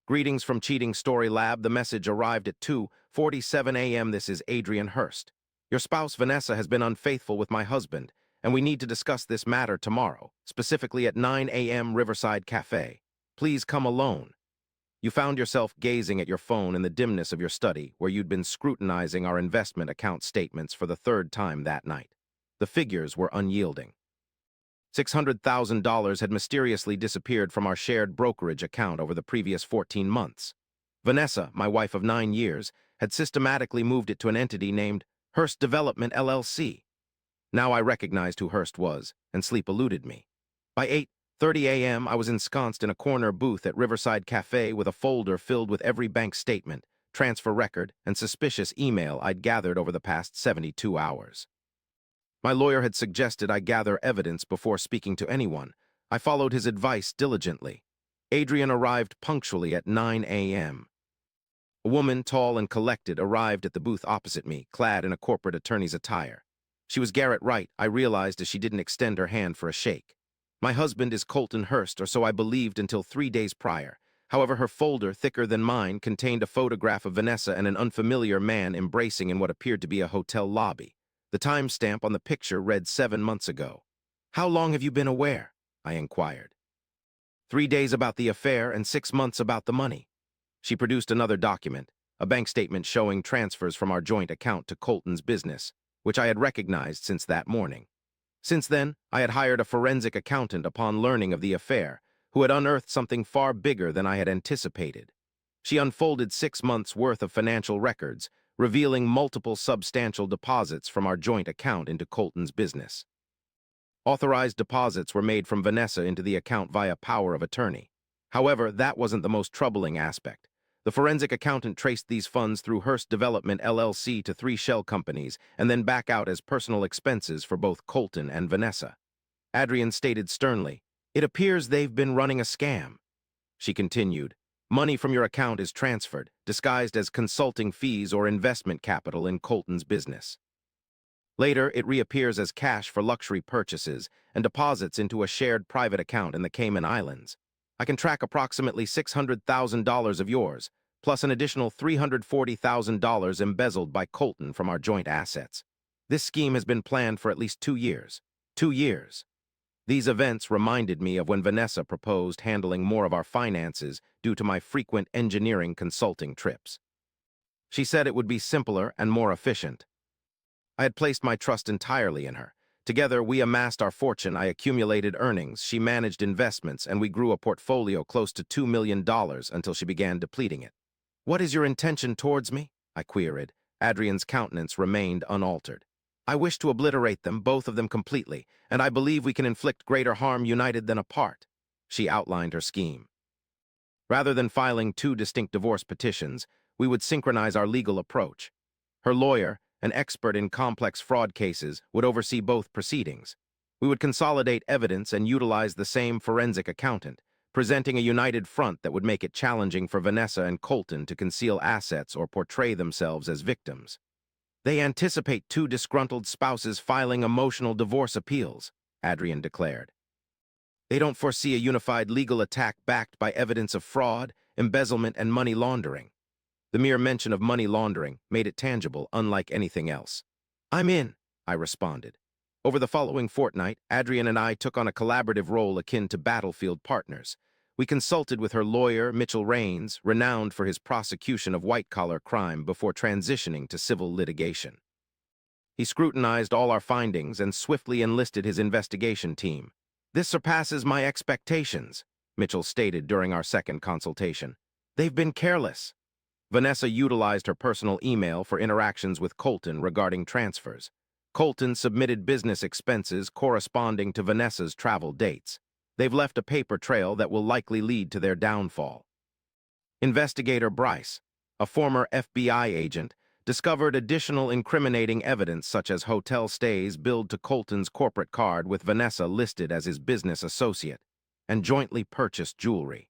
Greetings from Cheating Story Lab. The message arrived at 2:47 a.m. This is Adrian Hurst. Your spouse Vanessa has been unfaithful with my husband, and we need to discuss this matter tomorrow, specifically at 9 a.m. Riverside Cafe. Please come alone. You found yourself gazing at your phone in the dimness of your study, where you'd been scrutinizing our investment account statements for the third time that night. The figures were unyielding. $600,000 had mysteriously disappeared from our shared brokerage account over the previous 14 months. Vanessa, my wife of 9 years, had systematically moved it to an entity named Hurst Development LLC. Now I recognized who Hurst was, and sleep eluded me. By 8:30 a.m., I was ensconced in a corner booth at Riverside Cafe with a folder filled with every bank statement, transfer record, and suspicious email I'd gathered over the past 72 hours. My lawyer had suggested I gather evidence before speaking to anyone. I followed his advice diligently. Adrian arrived punctually at 9 a.m. A woman, tall and collected, arrived at the booth opposite me, clad in a corporate attorney's attire. She was Garrett Wright, I realized as she didn't extend her hand for a shake. My husband is Colton Hurst, or so I believed until 3 days prior. However, her folder, thicker than mine, contained a photograph of Vanessa and an unfamiliar man embracing in what appeared to be a hotel lobby. The timestamp on the picture read 7 months ago. How long have you been aware? I inquired. 3 days about the affair and 6 months about the money. She produced another document, a bank statement showing transfers from our joint account to Colton's business, which I had recognized since that morning. Since then, I had hired a forensic accountant upon learning of the affair, who had unearthed something far bigger than I had anticipated. She unfolded 6 months' worth of financial records, revealing multiple substantial deposits from our joint account into Colton's business. Authorized deposits were made from Vanessa into the account via power of attorney. However, that wasn't the most troubling aspect. The forensic accountant traced these funds through Hurst Development LLC to 3 shell companies and then back out as personal expenses for both Colton and Vanessa. Adrian stated sternly, "It appears they've been running a scam." She continued, "Money from your account is transferred, disguised as consulting fees or investment capital in Colton's business. Later, it reappears as cash for luxury purchases and deposits into a shared private account in the Cayman Islands. I can track approximately $600,000 of yours, plus an additional $340,000 embezzled by Colton from our joint assets. This scheme has been planned for at least 2 years. 2 years. These events reminded me of when Vanessa proposed handling more of our finances due to my frequent engineering consulting trips. She said it would be simpler and more efficient. I had placed my trust entirely in her. Together, we amassed our fortune. I accumulated earnings, she managed investments, and we grew a portfolio close to $2 million until she began depleting it. "What is your intention towards me?" I queried. Adrian's countenance remained unaltered. "I wish to obliterate them, both of them completely, and I believe we can inflict greater harm united than apart." She outlined her scheme. Rather than filing 2 distinct divorce petitions, we would synchronize our legal approach. Her lawyer, an expert in complex fraud cases, would oversee both proceedings. We would consolidate evidence and utilize the same forensic accountant, presenting a united front that would make it challenging for Vanessa and Colton to conceal assets or portray themselves as victims. "They anticipate 2 disgruntled spouses filing emotional divorce appeals," Adrian declared. "They don't foresee a unified legal attack backed by evidence of fraud, embezzlement, and money laundering." The mere mention of money laundering made it tangible, unlike anything else. "I'm in," I responded. Over the following fortnight, Adrian and I took on a collaborative role akin to battlefield partners. We consulted with her lawyer, Mitchell Raines, renowned for his prosecution of white-collar crime before transitioning to civil litigation. He scrutinized all our findings and swiftly enlisted his investigation team. "This surpasses my expectations," Mitchell stated during our second consultation. "They've been careless." Vanessa utilized her personal email for interactions with Colton regarding transfers. Colton submitted business expenses corresponding to Vanessa's travel dates. They've left a paper trail that will likely lead to their downfall. Investigator Bryce, a former FBI agent, discovered additional incriminating evidence such as hotel stays billed to Colton's corporate card with Vanessa listed as his business associate, and jointly purchased jewelry.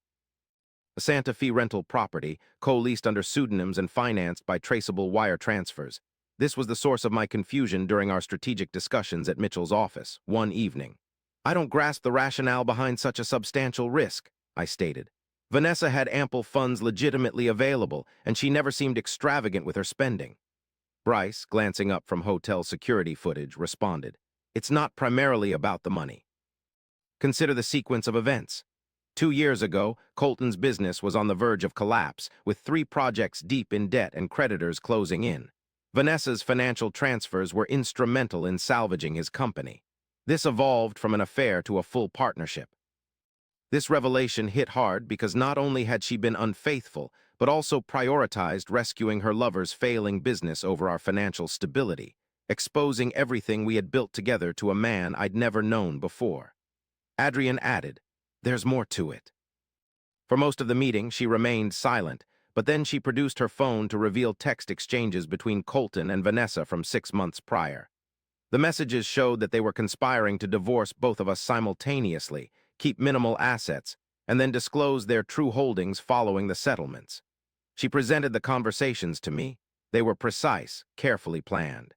A Santa Fe rental property, co-leased under pseudonyms and financed by traceable wire transfers. This was the source of my confusion during our strategic discussions at Mitchell's office one evening. "I don't grasp the rationale behind such a substantial risk," I stated. Vanessa had ample funds legitimately available, and she never seemed extravagant with her spending. Bryce, glancing up from hotel security footage, responded, "It's not primarily about the money. Consider the sequence of events. 2 years ago, Colton's business was on the verge of collapse, with 3 projects deep in debt and creditors closing in. Vanessa's financial transfers were instrumental in salvaging his company. This evolved from an affair to a full partnership. This revelation hit hard because not only had she been unfaithful, but also prioritized rescuing her lover's failing business over our financial stability, exposing everything we had built together to a man I'd never known before." Adrian added, "There's more to it." For most of the meeting, she remained silent, but then she produced her phone to reveal text exchanges between Colton and Vanessa from 6 months prior. The messages showed that they were conspiring to divorce both of us simultaneously, keep minimal assets, and then disclose their true holdings following the settlements. She presented the conversations to me. They were precise, carefully planned.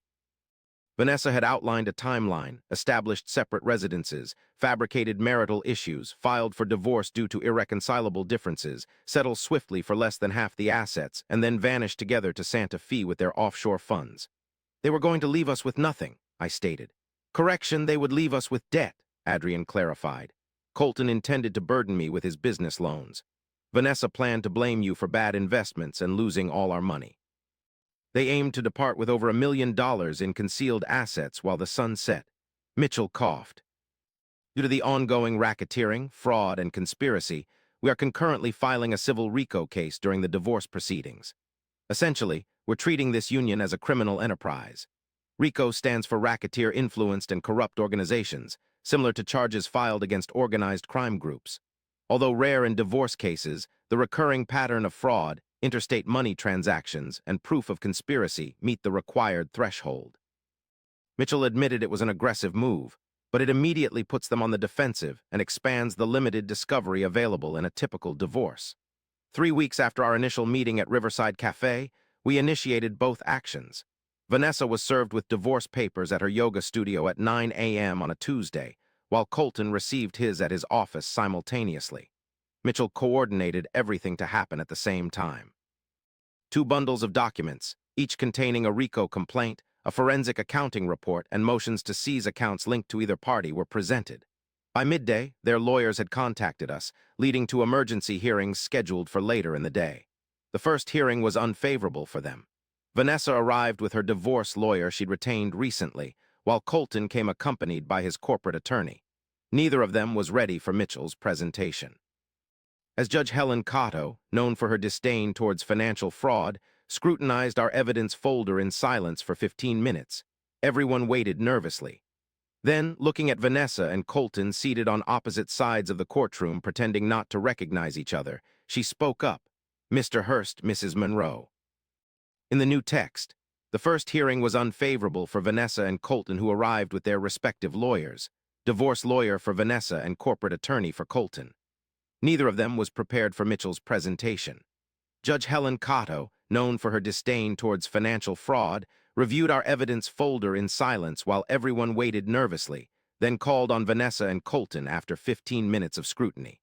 Vanessa had outlined a timeline, established separate residences, fabricated marital issues, filed for divorce due to irreconcilable differences, settled swiftly for less than half the assets, and then vanished together to Santa Fe with their offshore funds. "They were going to leave us with nothing," I stated. "Correction, they would leave us with debt," Adrian clarified. "Colton intended to burden me with his business loans. Vanessa planned to blame you for bad investments and losing all our money. They aimed to depart with over $1 million in concealed assets while the sun set." Mitchell coughed. "Due to the ongoing racketeering, fraud, and conspiracy, we are concurrently filing a civil RICO case during the divorce proceedings. Essentially, we're treating this union as a criminal enterprise. RICO stands for Racketeer-Influenced and Corrupt Organizations, similar to charges filed against organized crime groups. Although rare in divorce cases, the recurring pattern of fraud, interstate money transactions, and proof of conspiracy meet the required threshold." Mitchell admitted it was an aggressive move, but it immediately puts them on the defensive and expands the limited discovery available in a typical divorce. 3 weeks after our initial meeting at Riverside Cafe, we initiated both actions. Vanessa was served with divorce papers at her yoga studio at 9 a.m. on a Tuesday, while Colton received his at his office simultaneously. Mitchell coordinated everything to happen at the same time. 2 bundles of documents, each containing a RICO complaint, a forensic accounting report, and motions to seize accounts linked to either party were presented. By midday, their lawyers had contacted us, leading to emergency hearings scheduled for later in the day. The first hearing was unfavorable for them. Vanessa arrived with her divorce lawyer she'd retained recently, while Colton came accompanied by his corporate attorney. Neither of them was ready for Mitchell's presentation. As Judge Helen Cotto, known for her disdain towards financial fraud, scrutinized our evidence folder in silence for 15 minutes, everyone waited nervously. Then, looking at Vanessa and Colton seated on opposite sides of the courtroom pretending not to recognize each other, she spoke up, "Mr. Hurst, Mrs. Monroe." In the new text, the first hearing was unfavorable for Vanessa and Colton, who arrived with their respective lawyers, divorce lawyer for Vanessa and corporate attorney for Colton. Neither of them was prepared for Mitchell's presentation. Judge Helen Cotto, known for her disdain towards financial fraud, reviewed our evidence folder in silence while everyone waited nervously, then called on Vanessa and Colton after 15 minutes of scrutiny.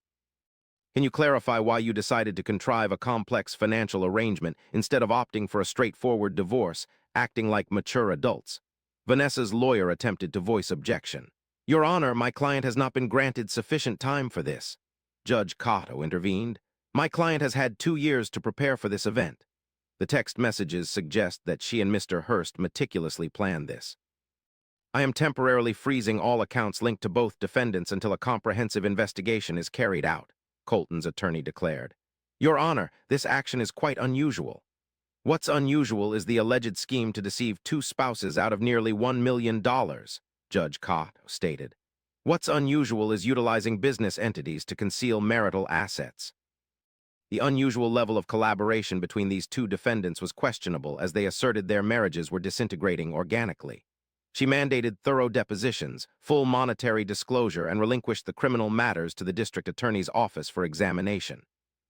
"Can you clarify why you decided to contrive a complex financial arrangement instead of opting for a straightforward divorce, acting like mature adults?" Vanessa's lawyer attempted to voice objection. "Your Honor, my client has not been granted sufficient time for this." Judge Cotto intervened. "My client has had 2 years to prepare for this event." The text messages suggest that she and Mr. Hurst meticulously planned this. "I am temporarily freezing all accounts linked to both defendants until a comprehensive investigation is carried out," Colton's attorney declared. "Your Honor, this action is quite unusual." "What's unusual is the alleged scheme to deceive 2 spouses out of nearly $1 million, Judge Cotto stated. "What's unusual is utilizing business entities to conceal marital assets." The unusual level of collaboration between these 2 defendants was questionable as they asserted their marriages were disintegrating organically. She mandated thorough depositions, full monetary disclosure, and relinquished the criminal matters to the district attorney's office for examination.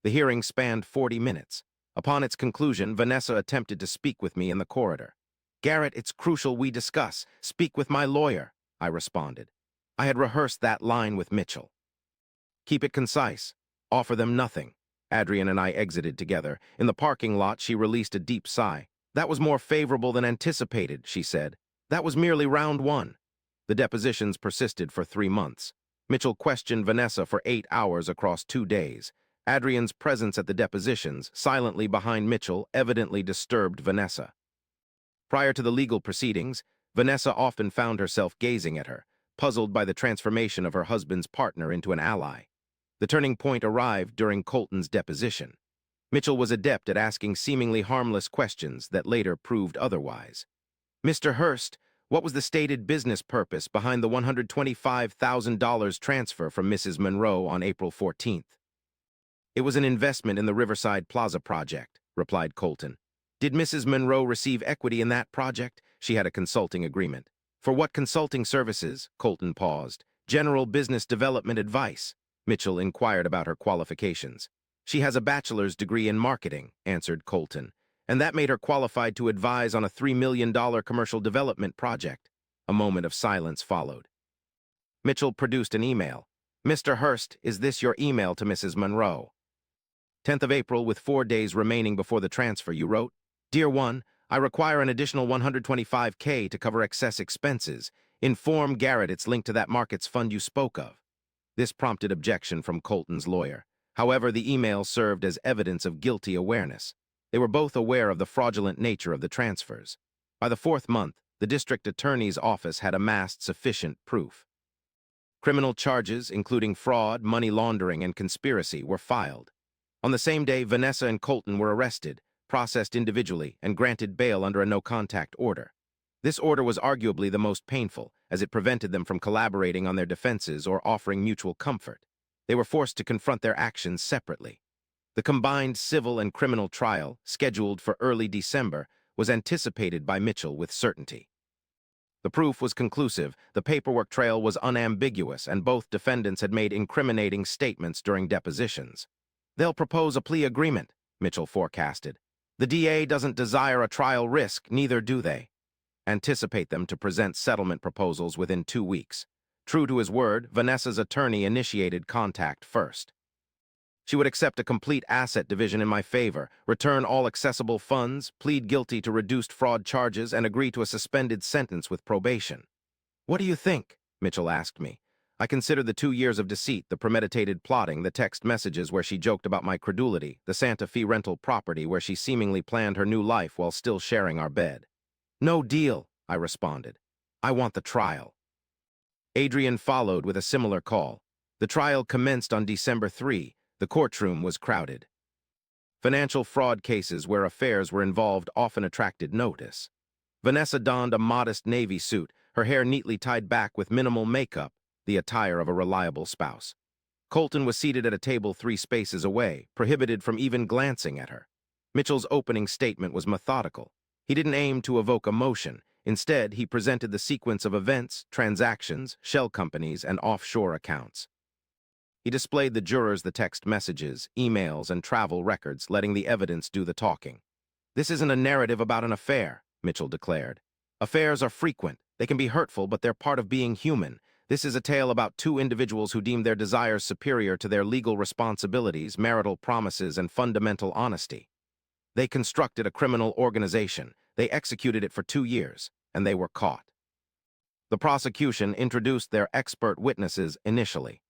The hearing spanned 40 minutes. Upon its conclusion, Vanessa attempted to speak with me in the corridor. "Garrett, it's crucial we discuss. Speak with my lawyer," I responded. I had rehearsed that line with Mitchell. "Keep it concise. Offer them nothing. Adrian and I exited together. In the parking lot, she released a deep sigh. "That was more favorable than anticipated," she said. "That was merely round one." The depositions persisted for 3 months. Mitchell questioned Vanessa for 8 hours across 2 days. Adrian's presence at the depositions, silently behind Mitchell, evidently disturbed Vanessa. Prior to the legal proceedings, Vanessa often found herself gazing at her, puzzled by the transformation of her husband's partner into an ally. The turning point arrived during Colton's deposition. Mitchell was adept at asking seemingly harmless questions that later proved otherwise. "Mr. Hurst, what was the stated business purpose behind the $125,000 transfer from Mrs. Monroe on April 14th? "It was an investment in the Riverside Plaza project," replied Colton. "Did Mrs. Monroe receive equity in that project?" "She had a consulting agreement." "For what consulting services?" Colton paused. "General business development advice." Mitchell inquired about her qualifications. "She has a bachelor's degree in marketing," answered Colton, "and that made her qualified to advise on a $3 million commercial development project." A moment of silence followed. Mitchell produced an email. "Mr. Hurst, is this your email to Mrs. Monroe?" 10th of April, with 4 days remaining before the transfer, you wrote, "Dear one, I require an additional $125K to cover excess expenses. Inform Garrett it's linked to that markets fund you spoke of." This prompted objection from Colton's lawyer. However, the email served as evidence of guilty awareness. They were both aware of the fraudulent nature of the transfers. By the 4th month, the district attorney's office had amassed sufficient proof. Criminal charges, including fraud, money laundering, and conspiracy, were filed. On the same day, Vanessa and Colton were arrested, processed individually, and granted bail under a no-contact order. This order was arguably the most painful, as it prevented them from collaborating on their defenses or offering mutual comfort. They were forced to confront their actions separately. The combined civil and criminal trial, scheduled for early December, was anticipated by Mitchell with certainty. The proof was conclusive, the paperwork trail was unambiguous, and both defendants had made incriminating statements during depositions. "They'll propose a plea agreement," Mitchell forecasted. "The DA doesn't desire a trial risk, neither do they. Anticipate them to present settlement proposals within 2 weeks." True to his word, Vanessa's attorney initiated contact first. "She would accept a complete asset division in my favor, return all accessible funds, plead guilty to reduced fraud charges, and agree to a suspended sentence with probation." "What do you think?" Mitchell asked me. "I consider the 2 years of deceit, the premeditated plotting, the text messages where she joked about my credulity, the Santa Fe rental property where she seemingly planned her new life while still sharing our bed." "No deal," I responded. "I want the trial." Adrian followed with a similar call. The trial commenced on December 3. The courtroom was crowded. Financial fraud cases where affairs were involved often attracted notice. Vanessa donned a modest navy suit, her hair neatly tied back with minimal makeup, the attire of a reliable spouse. Colton was seated at a table 3 spaces away, prohibited from even glancing at her. Mitchell's opening statement was methodical. He didn't aim to evoke emotion. Instead, he presented the sequence of events, transactions, shell companies, and offshore accounts. He displayed the jurors the text messages, emails, and travel records, letting the evidence do the talking. "This isn't a narrative about an affair," Mitchell declared. "Affairs are frequent. They can be hurtful, but they're part of being human. This is a tale about 2 individuals who deemed their desires superior to their legal responsibilities, marital promises, and fundamental honesty. They constructed a criminal organization. They executed it for 2 years, and they were caught." The prosecution introduced their expert witnesses initially.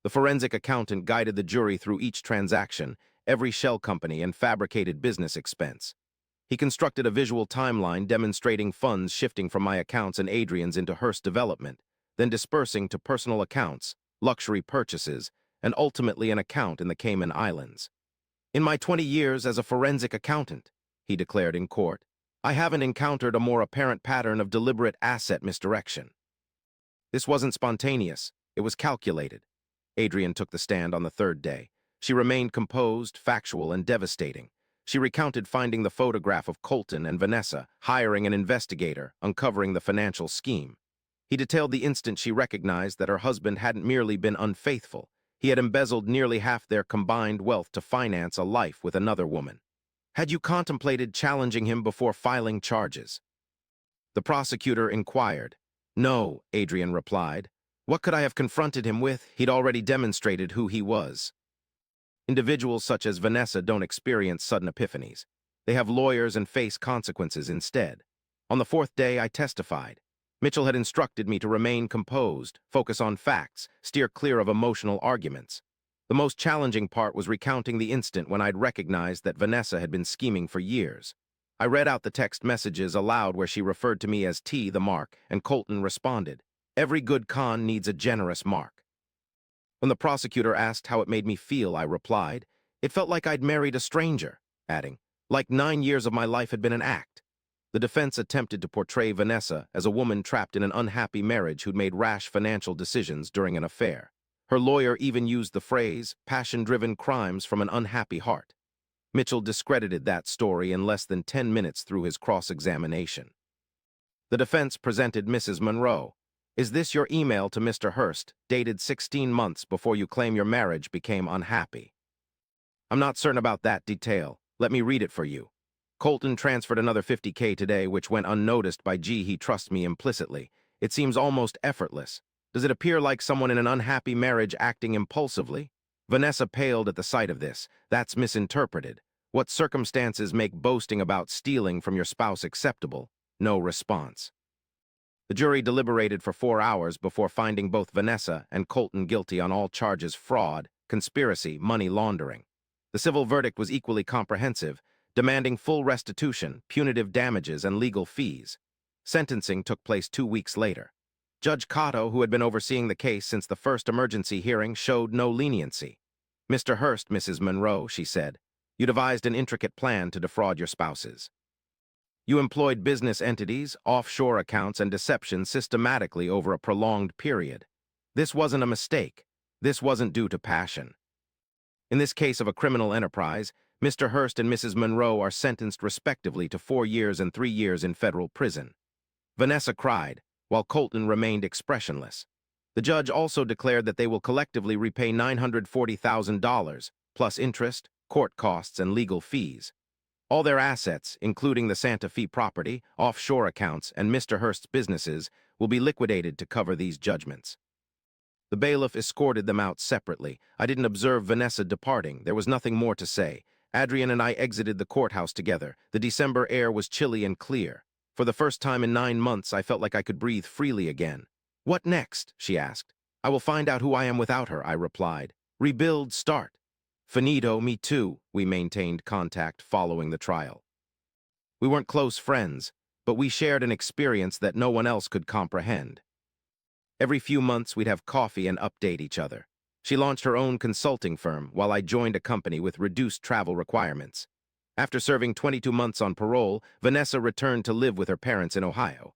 The forensic accountant guided the jury through each transaction, every shell company, and fabricated business expense. He constructed a visual timeline demonstrating funds shifting from my accounts and Adrian's into Hearst Development, then dispersing to personal accounts, luxury purchases, and ultimately an account in the Cayman Islands. "In my 20 years as a forensic accountant," he declared in court, "I haven't encountered a more apparent pattern of deliberate asset misdirection." This wasn't spontaneous, it was calculated. Adrian took the stand on the 3rd day. She remained composed, factual, and devastating. She recounted finding the photograph of Colton and Vanessa, hiring an investigator, uncovering the financial scheme. He detailed the instant she recognized that her husband hadn't merely been unfaithful. He had embezzled nearly half their combined wealth to finance a life with another woman. "Had you contemplated challenging him before filing charges?" The prosecutor inquired. "No," Adrian replied. "What could I have confronted him with? He'd already demonstrated who he was." Individuals such as Vanessa don't experience sudden epiphanies. They have lawyers and face consequences instead. On the fourth day, I testified. Mitchell had instructed me to remain composed, focus on facts, steer clear of emotional arguments. The most challenging part was recounting the instant when I'd recognized that Vanessa had been scheming for years. I read out the text messages aloud where she referred to me as T, the mark, and Colton responded, "Every good con needs a generous mark." When the prosecutor asked how it made me feel, I replied, "It felt like I'd married a stranger," adding, "Like 9 years of my life had been an act." The defense attempted to portray Vanessa as a woman trapped in an unhappy marriage who'd made rash financial decisions during an affair. Her lawyer even used the phrase, "passion-driven crimes from an unhappy heart." Mitchell discredited that story in less than 10 minutes through his cross-examination. The defense presented Mrs. Monroe. "Is this your email to Mr. Hurst, dated 16 months before you claim your marriage became unhappy?" "I'm not certain about that detail. Let me read it for you. Colton transferred another $50K today, which went unnoticed by G. He trusts me implicitly. It seems almost effortless. Does it appear like someone in an unhappy marriage acting impulsively?" Vanessa paled at the sight of this. "That's misinterpreted. What circumstances make boasting about stealing from your spouse acceptable?" No response. The jury deliberated for 4 hours before finding both Vanessa and Colton guilty on all charges: fraud, conspiracy, money laundering. The civil verdict was equally comprehensive, demanding full restitution, punitive damages, and legal fees. Sentencing took place 2 weeks later. Judge Cotto, who had been overseeing the case since the first emergency hearing, showed no leniency. "Mr. Hurst, Mrs. Monroe," she said, "you devised an intricate plan to defraud your spouses. You employed business entities, offshore accounts, and deception systematically over a prolonged period. This wasn't a mistake. This wasn't due to passion. In this case of a criminal enterprise, Mr. Hurst and Mrs. Monroe are sentenced respectively to 4 years and 3 years in federal prison." Vanessa cried, while Colton remained expressionless. The judge also declared that they will collectively repay $940,000, plus interest, court costs, and legal fees. All their assets, including the Santa Fe property, offshore accounts, and Mr. Hurst's businesses, will be liquidated to cover these judgments. The bailiff escorted them out separately. I didn't observe Vanessa departing. There was nothing more to say. Adrian and I exited the courthouse together. The December air was chilly and clear. For the first time in 9 months, I felt like I could breathe freely again. "What next?" she asked. "I will find out who I am without her," I replied. "Rebuild, start." "Finito, me too." We maintained contact following the trial. We weren't close friends, but we shared an experience that no one else could comprehend. Every few months, we'd have coffee and update each other. She launched her own consulting firm, while I joined a company with reduced travel requirements. After serving 22 months on parole, Vanessa returned to live with her parents in Ohio.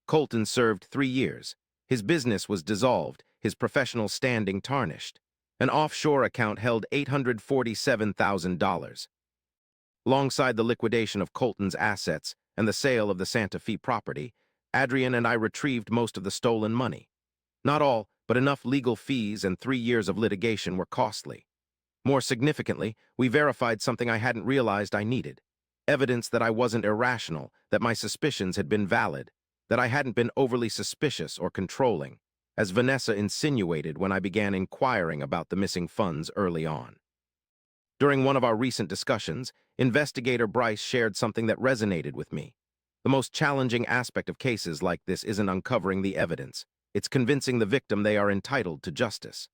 Colton served 3 years. His business was dissolved, his professional standing tarnished. An offshore account held $847,000. Alongside the liquidation of Colton's assets and the sale of the Santa Fe property, Adrian and I retrieved most of the stolen money. Not all, but enough legal fees and 3 years of litigation were costly. More significantly, we verified something I hadn't realized I needed. Evidence that I wasn't irrational, that my suspicions had been valid, that I hadn't been overly suspicious or controlling, as Vanessa insinuated when I began inquiring about the missing funds early on. During one of our recent discussions, Investigator Bryce shared something that resonated with me. The most challenging aspect of cases like this isn't uncovering the evidence. It's convincing the victim they are entitled to justice.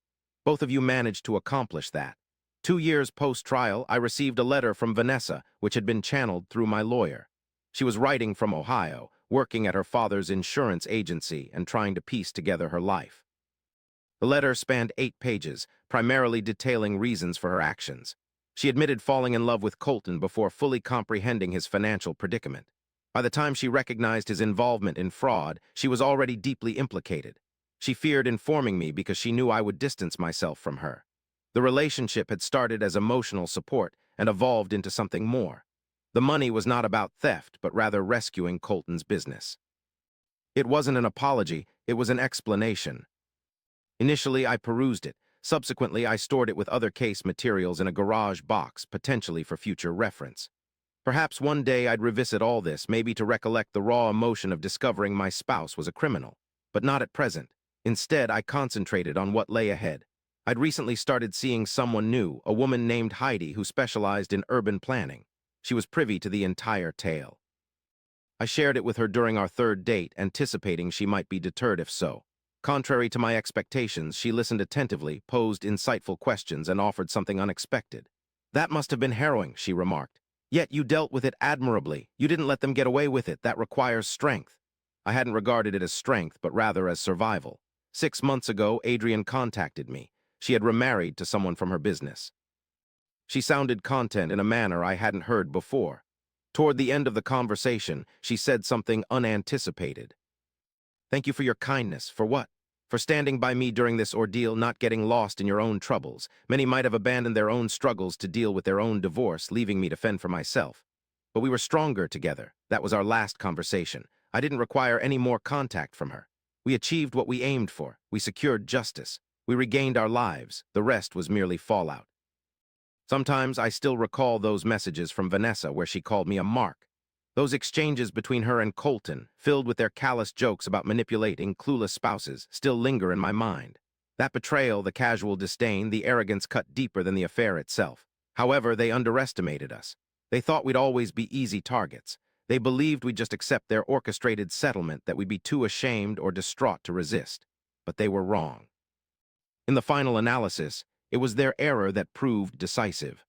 Both of you managed to accomplish that. 2 years post-trial, I received a letter from Vanessa, which had been channeled through my lawyer. She was writing from Ohio, working at her father's insurance agency and trying to piece together her life. The letter spanned 8 pages, primarily detailing reasons for her actions. She admitted falling in love with Colton before fully comprehending his financial predicament. By the time she recognized his involvement in fraud, she was already deeply implicated. She feared informing me because she knew I would distance myself from her. The relationship had started as emotional support and evolved into something more. The money was not about theft, but rather rescuing Colton's business. It wasn't an apology, it was an explanation. Initially, I perused it. Subsequently, I stored it with other case materials in a garage box, potentially for future reference. Perhaps one day I'd revisit all this, maybe to recollect the raw emotion of discovering my spouse was a criminal. But not at present. Instead, I concentrated on what lay ahead. I'd recently started seeing someone new, a woman named Heidi who specialized in urban planning. She was privy to the entire tale. I shared it with her during our third date, anticipating she might be deterred if so. Contrary to my expectations, she listened attentively, posed insightful questions, and offered something unexpected. "That must have been harrowing," she remarked. "Yet you dealt with it admirably. You didn't let them get away with it. That requires strength." I hadn't regarded it as strength, but rather as survival. 6 months ago, Adrian contacted me. She had remarried to someone from her business. She sounded content in a manner I hadn't heard before. Toward the end of the conversation, she said something unanticipated. "Thank you for your kindness. For what? For standing by me during this ordeal, not getting lost in your own troubles. Many might have abandoned their own struggles to deal with their own divorce, leaving me to fend for myself. But we were stronger together. That was our last conversation. I didn't require any more contact from her. We achieved what we aimed for. We secured justice. We regained our lives. The rest was merely fallout." Sometimes I still recall those messages from Vanessa where she called me a mark. Those exchanges between her and Colton, filled with their callous jokes about manipulating clueless spouses, still linger in my mind. That betrayal, the casual disdain, the arrogance cut deeper than the affair itself. However, they underestimated us. They thought we'd always be easy targets. They believed we'd just accept their orchestrated settlement, that we'd be too ashamed or distraught to resist. But they were wrong. In the final analysis, it was their error that proved decisive.